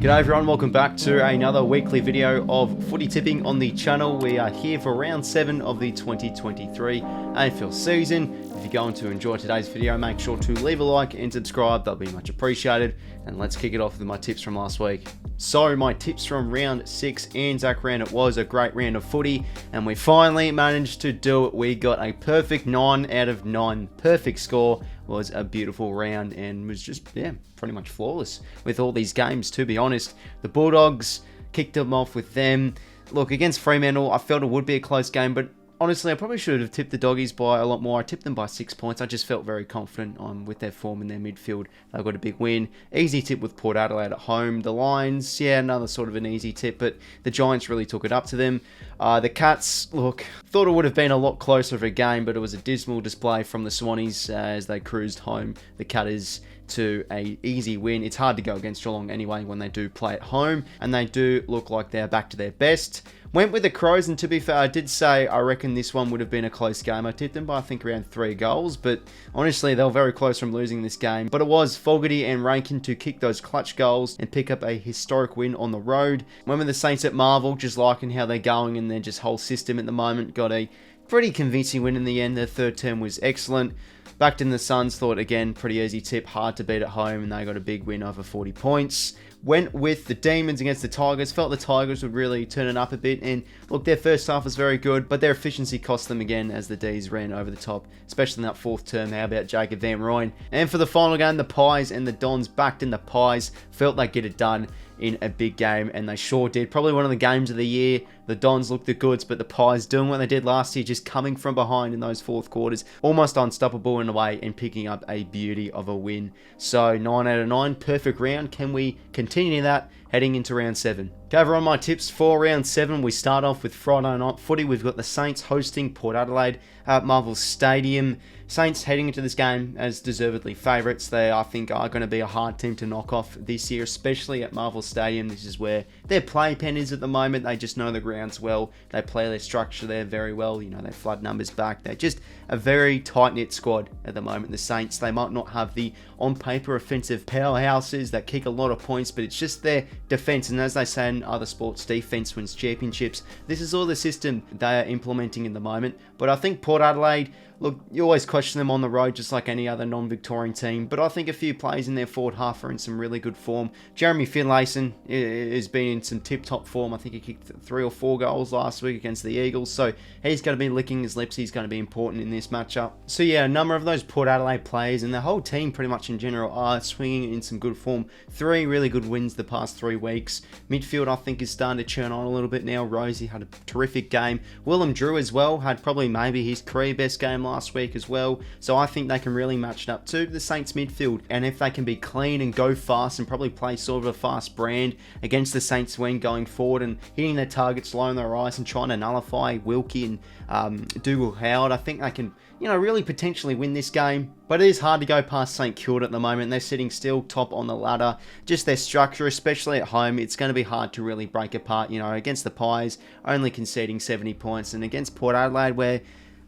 G'day everyone, welcome back to another weekly video of footy tipping on the channel. We are here for round 7 of the 2023 AFL season. If you're going to enjoy today's video, make sure to leave a like and subscribe, that'll be much appreciated. And let's kick it off with my tips from last week. So my tips from round 6 Anzac round, it was a great round of footy and we finally managed to do it. We got a perfect 9 out of 9, perfect score. Was a beautiful round and was just, pretty much flawless with all these games, to be honest. The Bulldogs kicked them off with them. Look, against Fremantle, I felt it would be a close game, but honestly, I probably should have tipped the Doggies by a lot more. I tipped them by 6 points. I just felt very confident with their form in their midfield. They got a big win. Easy tip with Port Adelaide at home. The Lions, another sort of an easy tip, but the Giants really took it up to them. The Cats, look, thought it would have been a lot closer of a game, but it was a dismal display from the Swannies as they cruised home the Catters to a easy win. It's hard to go against Geelong anyway when they do play at home, and they do look like they're back to their best. Went with the Crows, and to be fair, I did say I reckon this one would have been a close game. I tipped them by I think around 3 goals, but honestly they were very close from losing this game. But it was Fogarty and Rankin to kick those clutch goals and pick up a historic win on the road. Went with the Saints at Marvel, just liking how they're going and their just whole system at the moment. Got a pretty convincing win in the end. Their third term was excellent. Backed in the Suns, thought again, pretty easy tip, hard to beat at home, and they got a big win over 40 points. Went with the Demons against the Tigers, felt the Tigers would really turn it up a bit, and look, their first half was very good, but their efficiency cost them again as the D's ran over the top, especially in that fourth term. How about Jacob Van Rooyen? And for the final game, the Pies and the Dons backed in the Pies, felt they'd get it done in a big game, and they sure did. Probably one of the games of the year. The Dons looked the goods, but the Pies doing what they did last year, just coming from behind in those fourth quarters, almost unstoppable in a way, and picking up a beauty of a win. So 9 out of 9, perfect round. Can we continue that heading into round 7? Okay, everyone, my tips for round 7. We start off with Friday night footy. We've got the Saints hosting Port Adelaide at Marvel Stadium. Saints heading into this game as deservedly favourites. They, I think, are going to be a hard team to knock off this year, especially at Marvel Stadium. This is where their playpen is at the moment. They just know the grounds well. They play their structure there very well. You know, they flood numbers back. They're just a very tight-knit squad at the moment. The Saints, they might not have the on-paper offensive powerhouses that kick a lot of points, but it's just their defence. And as they say in other sports, defence wins championships. This is all the system they are implementing in the moment. But I think Port Adelaide, look, you always question them on the road just like any other non-Victorian team, but I think a few players in their forward half are in some really good form. Jeremy Finlayson has been in some tip-top form. I think he kicked 3 or 4 goals last week against the Eagles, so he's going to be licking his lips. He's going to be important in this matchup. So a number of those Port Adelaide players and the whole team pretty much in general are swinging in some good form. 3 really good wins the past 3 weeks. Midfield, I think, is starting to churn on a little bit now. Rosie had a terrific game. 𝐼𝐼𝐻𝐿𝐴 as well had probably maybe his career best game last week as well. So I think they can really match it up to the Saints midfield. And if they can be clean and go fast and probably play sort of a fast brand against the Saints when going forward and hitting their targets low on their eyes and trying to nullify 𝐼𝐼𝐻𝐿𝐴 and 𝘉𝐼𝐻𝐿𝐴, I think they can, really potentially win this game. But it is hard to go past St Kilda at the moment. They're sitting still top on the ladder. Just their structure, especially at home, it's going to be hard to really break apart. Against the Pies, only conceding 70 points. And against Port Adelaide, where,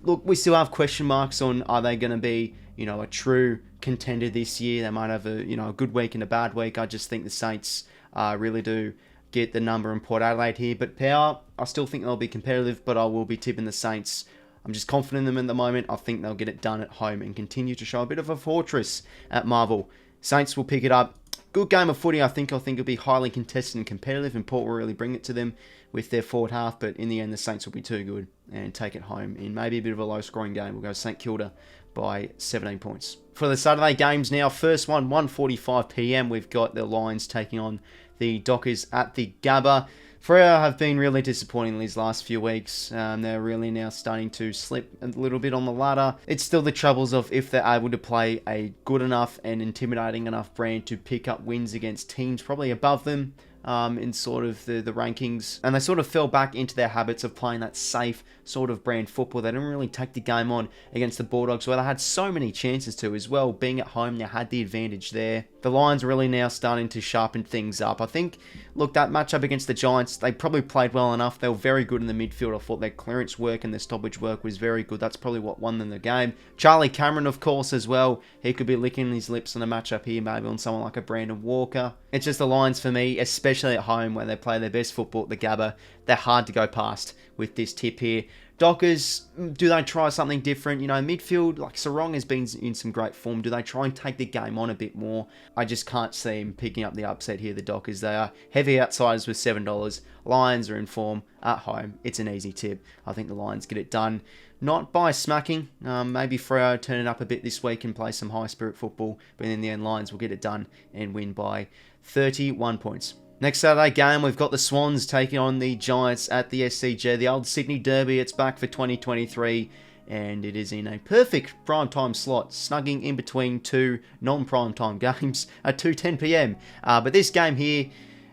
look, we still have question marks on are they going to be, a true contender this year. They might have a good week and a bad week. I just think the Saints really do get the number in Port Adelaide here. But power, I still think they'll be competitive, but I will be tipping the Saints. I'm just confident in them at the moment. I think they'll get it done at home and continue to show a bit of a fortress at Marvel. Saints will pick it up. Good game of footy, I think. It'll be highly contested and competitive, and Port will really bring it to them with their forward half. But in the end, the Saints will be too good and take it home in maybe a bit of a low-scoring game. We'll go St Kilda by 17 points. For the Saturday games now, first one, 1:45 p.m. We've got the Lions taking on the Dockers at the Gabba. Freo have been really disappointing these last few weeks. They're really now starting to slip a little bit on the ladder. It's still the troubles of if they're able to play a good enough and intimidating enough brand to pick up wins against teams probably above them in sort of the rankings. And they sort of fell back into their habits of playing that safe sort of brand football. They didn't really take the game on against the Bulldogs, where they had so many chances to as well. Being at home, they had the advantage there. the Lions are really now starting to sharpen things up. I think, look, that matchup against the Giants, they probably played well enough. They were very good in the midfield. I thought their clearance work and their stoppage work was very good. That's probably what won them the game. Charlie Cameron, of course, as well. He could be licking his lips on a matchup here, maybe on someone like a Brandon Walker. It's just the Lions for me, especially at home where they play their best football at the Gabba. They're hard to go past with this tip here. Dockers, do they try something different? You know, midfield, like Sarong has been in some great form. Do they try and take the game on a bit more? I just can't see him picking up the upset here, the Dockers. They are heavy outsiders with $7. Lions are in form at home. It's an easy tip. I think the Lions get it done. Not by smacking. Maybe Freo turn it up a bit this week and play some high-spirit football. But in the end, Lions will get it done and win by 31 points. Next Saturday game, we've got the Swans taking on the Giants at the SCG. The old Sydney Derby, it's back for 2023. And it is in a perfect primetime slot, snugging in between two non-primetime games at 2:10 p.m. But this game here,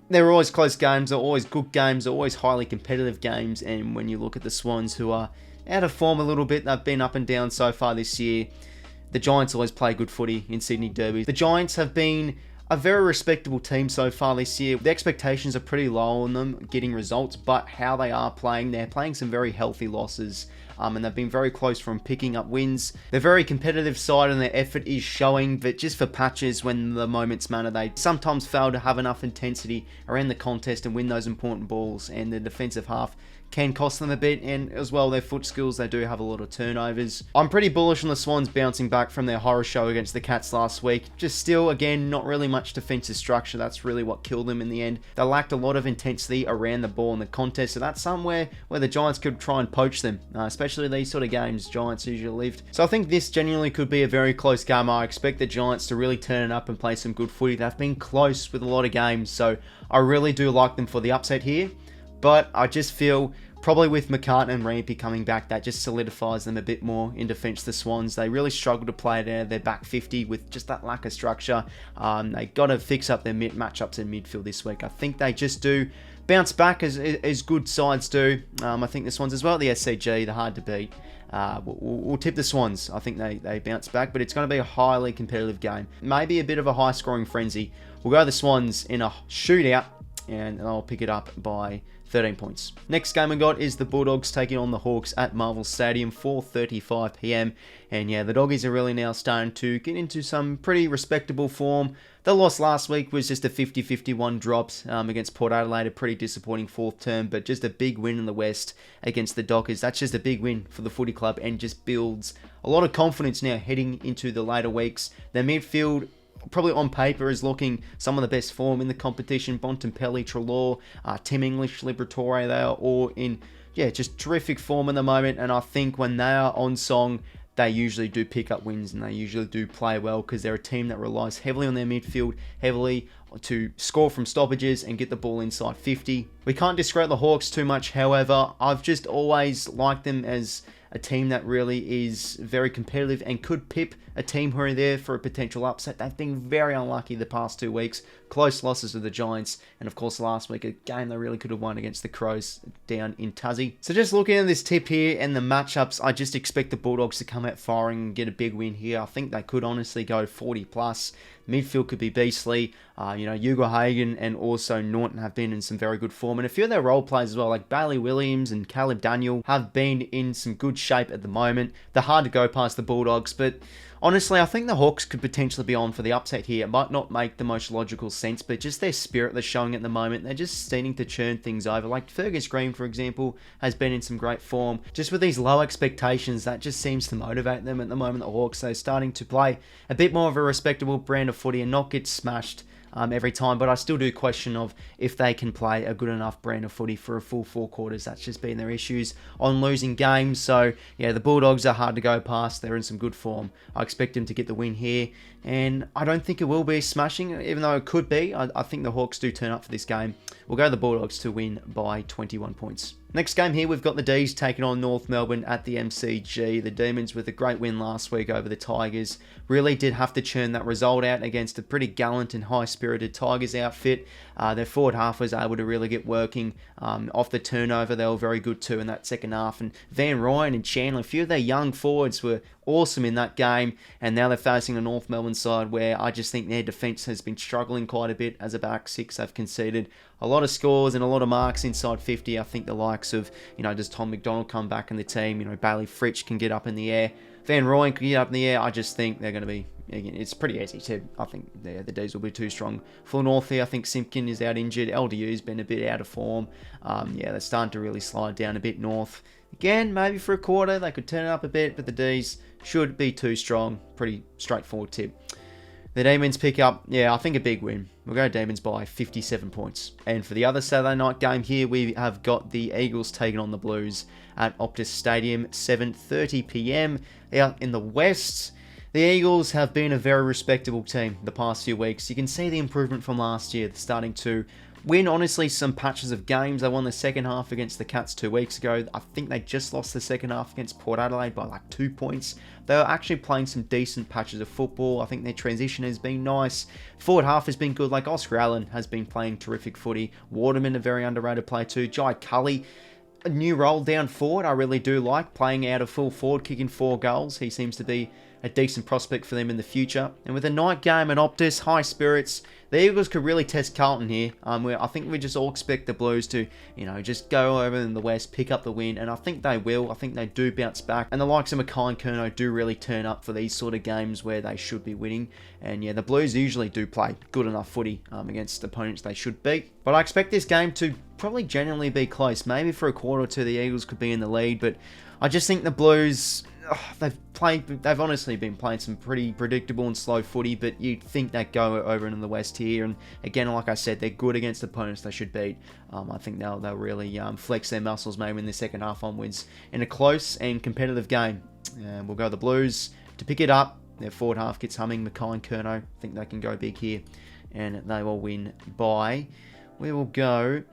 they're always close games, they're always good games, they're always highly competitive games. And when you look at the Swans, who are out of form a little bit, they've been up and down so far this year. The Giants always play good footy in Sydney Derby. The Giants have been a very respectable team so far this year. The expectations are pretty low on them getting results, but how they are playing, they're playing some very healthy losses. And they've been very close from picking up wins. They're very competitive side and their effort is showing, but just for patches when the moments matter, they sometimes fail to have enough intensity around the contest and win those important balls, and the defensive half can cost them a bit, and as well their foot skills, they do have a lot of turnovers. I'm pretty bullish on the Swans bouncing back from their horror show against the Cats last week. Just still, again, not really much defensive structure. That's really what killed them in the end. They lacked a lot of intensity around the ball in the contest, so that's somewhere where the Giants could try and poach them, especially these sort of games Giants usually lived. So I think this genuinely could be a very close game. I expect the Giants to really turn it up and play some good footy. They've been close with a lot of games, so I really do like them for the upset here. But I just feel probably with McCartan and Rampy coming back, that just solidifies them a bit more in defence. The Swans, they really struggle to play there. They're back 50 with just that lack of structure. They got to fix up their matchups in midfield this week. I think they just do bounce back as good sides do. I think the Swans as well, the SCG, they're hard to beat. We'll tip the Swans. I think they bounce back, but it's going to be a highly competitive game. Maybe a bit of a high-scoring frenzy. We'll go the Swans in a shootout, and I'll pick it up by 13 points. Next game we got is the Bulldogs taking on the Hawks at Marvel Stadium, 4:35 p.m. And yeah, the Doggies are really now starting to get into some pretty respectable form. The loss last week was just a 50-51 drops against Port Adelaide, a pretty disappointing fourth term, but just a big win in the West against the Dockers. That's just a big win for the footy club and just builds a lot of confidence now heading into the later weeks. Their midfield, probably on paper, is looking some of the best form in the competition. Bontempelli, Treloar, Tim English, Liberatore, they are all in, just terrific form at the moment. And I think when they are on song, they usually do pick up wins and they usually do play well because they're a team that relies heavily on their midfield, heavily to score from stoppages and get the ball inside 50. We can't discredit the Hawks too much, however. I've just always liked them as a team that really is very competitive and could pip a team who are there for a potential upset. They've been very unlucky the past 2 weeks. Close losses to the Giants, and of course last week a game they really could have won against the Crows down in Tassie. So just looking at this tip here and the matchups, I just expect the Bulldogs to come out firing and get a big win here. I think they could honestly go 40 plus. Midfield could be beastly. 𝐼𝐻𝐿𝐴 and also Norton have been in some very good form. And a few of their role players as well, like Bailey Williams and Caleb Daniel, have been in some good shape at the moment. They're hard to go past the Bulldogs, but honestly, I think the Hawks could potentially be on for the upset here. It might not make the most logical sense, but just their spirit they're showing at the moment, they're just seeming to churn things over. Like Fergus Green, for example, has been in some great form. Just with these low expectations, that just seems to motivate them at the moment, the Hawks. They're starting to play a bit more of a respectable brand of footy and not get smashed every time, but I still do question of if they can play a good enough brand of footy for a full 4 quarters. That's just been their issues on losing games. So yeah, the Bulldogs are hard to go past. They're in some good form. I expect them to get the win here, and I don't think it will be smashing, even though it could be. I think the Hawks do turn up for this game. We'll go the Bulldogs to win by 21 points. Next game here, we've got the D's taking on North Melbourne at the MCG. The Demons, with a great win last week over the Tigers, really did have to churn that result out against a pretty gallant and high-spirited Tigers outfit. Their forward half was able to really get working off the turnover. They were very good too in that second half. And Van Ryan and Chandler, a few of their young forwards were awesome in that game, and now they're facing a North Melbourne side where I just think their defence has been struggling quite a bit as a back six. They've conceded a lot of scores and a lot of marks inside 50. I think the likes of, does Tom McDonald come back in the team? Bailey Fritsch can get up in the air. Van Rooyen can get up in the air. I just think they're going to be, again, it's pretty easy to, I think the D's will be too strong for Northie. I think 𝐓𝐿𝐴 is out injured. LDU's been a bit out of form. They're starting to really slide down a bit north. Again, maybe for a quarter, they could turn it up a bit, but the D's should be too strong. Pretty straightforward tip. The Demons pick up, I think a big win. We'll go Demons by 57 points. And for the other Saturday night game here, we have got the Eagles taking on the Blues at Optus Stadium, 7:30 p.m. Out in the West. The Eagles have been a very respectable team the past few weeks. You can see the improvement from last year. They're starting to win, honestly, some patches of games. They won the second half against the Cats 2 weeks ago. I think they just lost the second half against Port Adelaide by like 2 points. They were actually playing some decent patches of football. I think their transition has been nice. Forward half has been good. Like Oscar Allen has been playing terrific footy. Waterman, a very underrated player too. 𝐼𝐿𝐴, a new role down forward. I really do like playing out of full forward, kicking 4 goals. He seems to be a decent prospect for them in the future. And with a night game at Optus, high spirits, the Eagles could really test Carlton here. I think we just all expect the Blues to, just go over in the West, pick up the win, and I think they will. I think they do bounce back. And the likes of 𝐼𝐿𝐴 do really turn up for these sort of games where they should be winning. And the Blues usually do play good enough footy against opponents they should beat. But I expect this game to probably genuinely be close. Maybe for a quarter or two, the Eagles could be in the lead, but I just think the Blues, they've honestly been playing some pretty predictable and slow footy, but you'd think they'd go over in the West here. And again, like I said, they're good against opponents they should beat. I think they'll really flex their muscles maybe in the second half onwards in a close and competitive game. We'll go the Blues to pick it up. Their forward half gets humming. 𝐼𝐿𝐴, I think they can go big here, and they will win by, we will go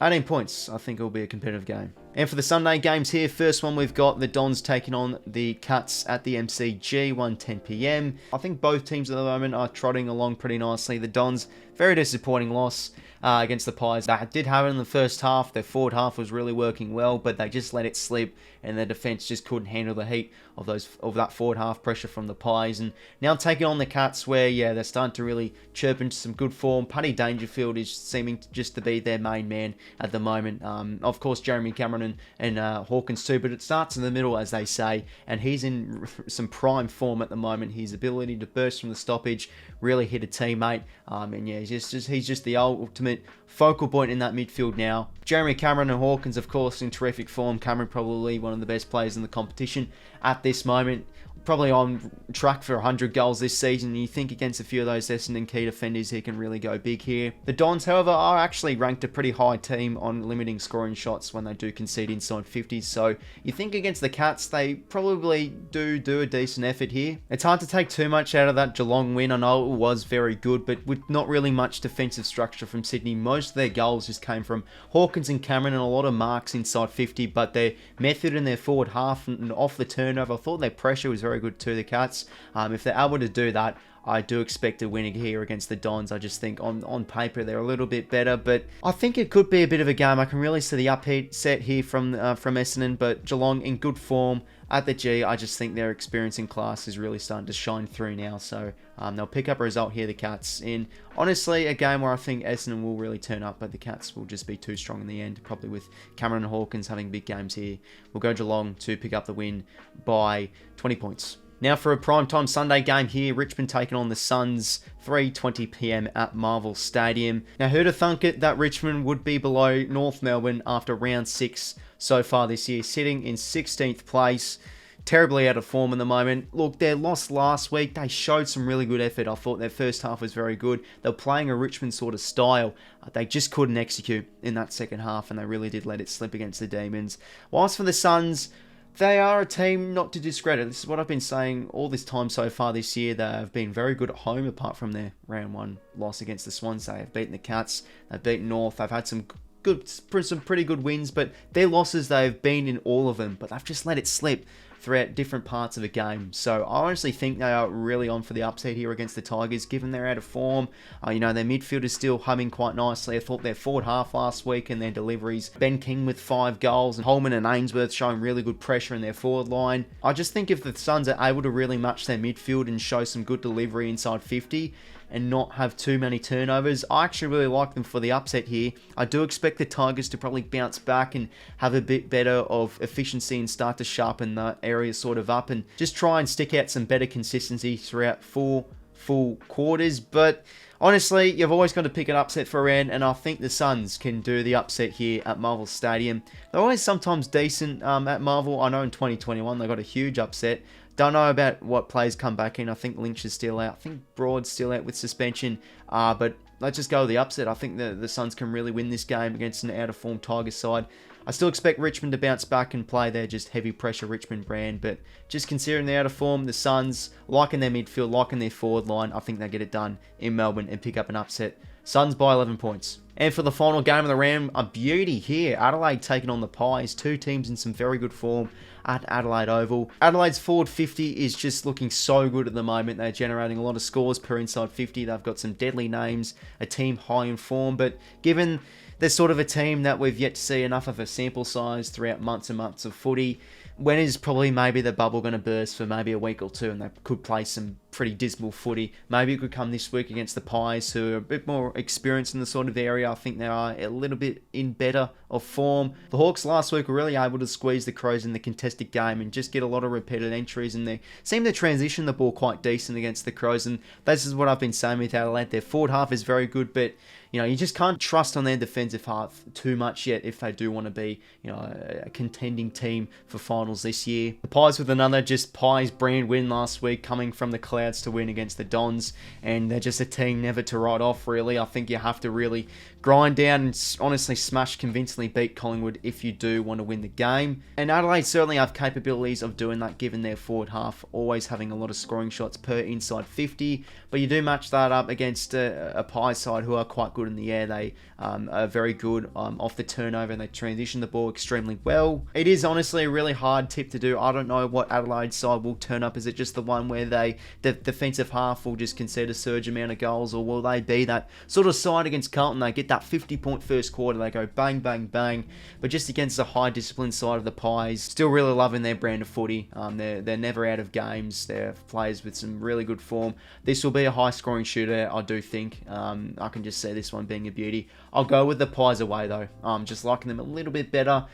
18 points. I think it will be a competitive game. And for the Sunday games here, first one we've got the Dons taking on the Cats at the MCG, 1:10 p.m. I think both teams at the moment are trotting along pretty nicely. The Dons, very disappointing loss against the Pies. They did have it in the first half. Their forward half was really working well, but they just let it slip, and their defence just couldn't handle the heat of that forward half pressure from the Pies. And now taking on the Cats, where they're starting to really chirp into some good form. Paddy Dangerfield is seeming just to be their main man at the moment. Of course, Jeremy Cameron and Hawkins too, but it starts in the middle, as they say, and he's in some prime form at the moment. His ability to burst from the stoppage, really hit a teammate, and he's just the ultimate focal point in that midfield now. Jeremy Cameron and Hawkins, of course, in terrific form. Cameron probably one of the best players in the competition at this moment. Probably on track for 100 goals this season. You think against a few of those Essendon key defenders, he can really go big here. The Dons, however, are actually ranked a pretty high team on limiting scoring shots when they do concede inside 50s. So you think against the Cats, they probably do a decent effort here. It's hard to take too much out of that Geelong win. I know it was very good, but with not really much defensive structure from Sydney. Most of their goals just came from Hawkins and Cameron and a lot of marks inside 50, but their method in their forward half and off the turnover, I thought their pressure was very good to the Cats. If they're able to do that, I do expect a win here against the Dons. I just think on paper they're a little bit better, but I think it could be a bit of a game. I can really see the upset here from Essendon, but Geelong in good form at the G. I just think their experience in class is really starting to shine through now, so they'll pick up a result here, the Cats, in honestly a game where I think Essendon will really turn up, but the Cats will just be too strong in the end, probably with Cameron and Hawkins having big games here. We'll go Geelong to pick up the win by 20 points. Now for a primetime Sunday game here, Richmond taking on the Suns, 3:20 p.m. at Marvel Stadium. Now who'd have thunk it that Richmond would be below North Melbourne after round 6 so far this year, sitting in 16th place. Terribly out of form at the moment. Look, their loss last week, they showed some really good effort. I thought their first half was very good. They were playing a Richmond sort of style. They just couldn't execute in that second half, and they really did let it slip against the Demons. Whilst for the Suns, they are a team not to discredit. This is what I've been saying all this time so far this year. They have been very good at home, apart from their round 1 loss against the Swans. They have beaten the Cats. They've beaten North. They've had some pretty good wins, but their losses, they've been in all of them, but they've just let it slip. throughout different parts of the game. So I honestly think they are really on for the upset here against the Tigers, given they're out of form. You know, their midfield is still humming quite nicely. I thought their forward half last week and their deliveries, Ben King with 5 goals and Holman and Ainsworth showing really good pressure in their forward line. I just think if the Suns are able to really match their midfield and show some good delivery inside 50 and not have too many turnovers, I actually really like them for the upset here. I do expect the Tigers to probably bounce back and have a bit better of efficiency and start to sharpen the area sort of up and just try and stick out some better consistency throughout 4 full quarters. But honestly, you've always got to pick an upset for a round, and I think the Suns can do the upset here at Marvel Stadium. They're always sometimes decent at Marvel. I know in 2021 they got a huge upset. Don't know about what players come back in. I think Lynch is still out. I think Broad's still out with suspension. But let's just go with the upset. I think the Suns can really win this game against an out-of-form Tigers side. I still expect Richmond to bounce back and play their just heavy pressure Richmond brand. But just considering they're out of form, the Suns, liking their midfield, liking their forward line, I think they get it done in Melbourne and pick up an upset. Suns by 11 points. And for the final game of the round, a beauty here. Adelaide taking on the Pies. 2 teams in some very good form at Adelaide Oval. Adelaide's forward 50 is just looking so good at the moment. They're generating a lot of scores per inside 50. They've got some deadly names, a team high in form. But given they're sort of a team that we've yet to see enough of a sample size throughout months and months of footy, when is probably maybe the bubble going to burst for maybe a week or two, and they could play some pretty dismal footy. Maybe it could come this week against the Pies, who are a bit more experienced in the sort of area. I think they are a little bit in better of form. The Hawks last week were really able to squeeze the Crows in the contested game and just get a lot of repeated entries, and they seem to transition the ball quite decent against the Crows, and this is what I've been saying with Adelaide. Their forward half is very good, but you know, you just can't trust on their defensive half too much yet if they do want to be, you know, a contending team for finals this year. The Pies with another just Pies brand win last week, coming from the clouds to win against the Dons, and they're just a team never to write off, really. I think you have to really grind down and honestly smash, convincingly beat Collingwood if you do want to win the game. And Adelaide certainly have capabilities of doing that, given their forward half always having a lot of scoring shots per inside 50. But you do match that up against a Pies side who are quite good in the air. They are very good off the turnover, and they transition the ball extremely well. It is honestly a really hard tip to do. I don't know what Adelaide side will turn up. Is it just the one where the defensive half will just concede a surge amount of goals, or will they be that sort of side against Carlton? They get that 50-point first quarter, they go bang, bang, bang. But just against the high discipline side of the Pies, still really loving their brand of footy. They're never out of games. They're players with some really good form. This will be a high-scoring shooter, I do think. I can just see this one being a beauty. I'll go with the Pies away, though. Just liking them a little bit better.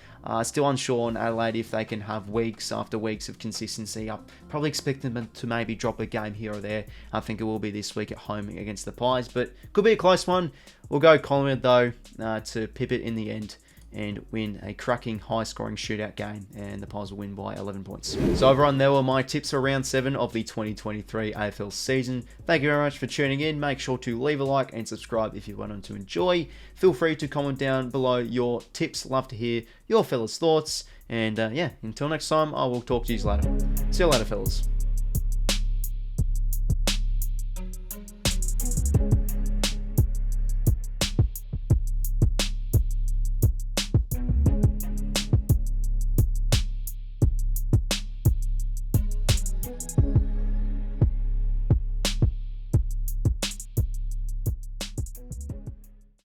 Still unsure on Adelaide if they can have weeks after weeks of consistency. I probably expect them to maybe drop a game here or there. I think it will be this week at home against the Pies, but could be a close one. We'll go Collingwood, though, to pip it in the end and win a cracking high-scoring shootout game, and the Pies will win by 11 points. So everyone, there were my tips for round 7 of the 2023 AFL season. Thank you very much for tuning in. Make sure to leave a like and subscribe if you wanted to enjoy. Feel free to comment down below your tips. Love to hear your fellas' thoughts. And yeah, until next time, I will talk to you later. See you later, fellas.